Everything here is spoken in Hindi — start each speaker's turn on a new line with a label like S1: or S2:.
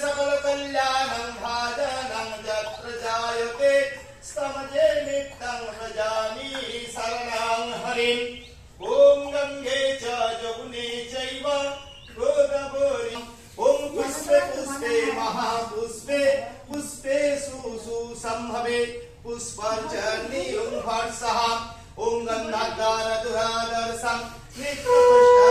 S1: सकल कल्याणं भाजनं यत्र जायते स्तमजे नित्यं भजामि शरणं हरिम् ॐ गंगे च जमुने चैव गोदावरी ॐ पुष्पे पुष्पे महापुष्पे पुष्पेषु सुसंभवे पुष्पर्चर्णि ॐ हर्षः ॐ गन्धाकार दुरादर्शं नित्यपुष्ट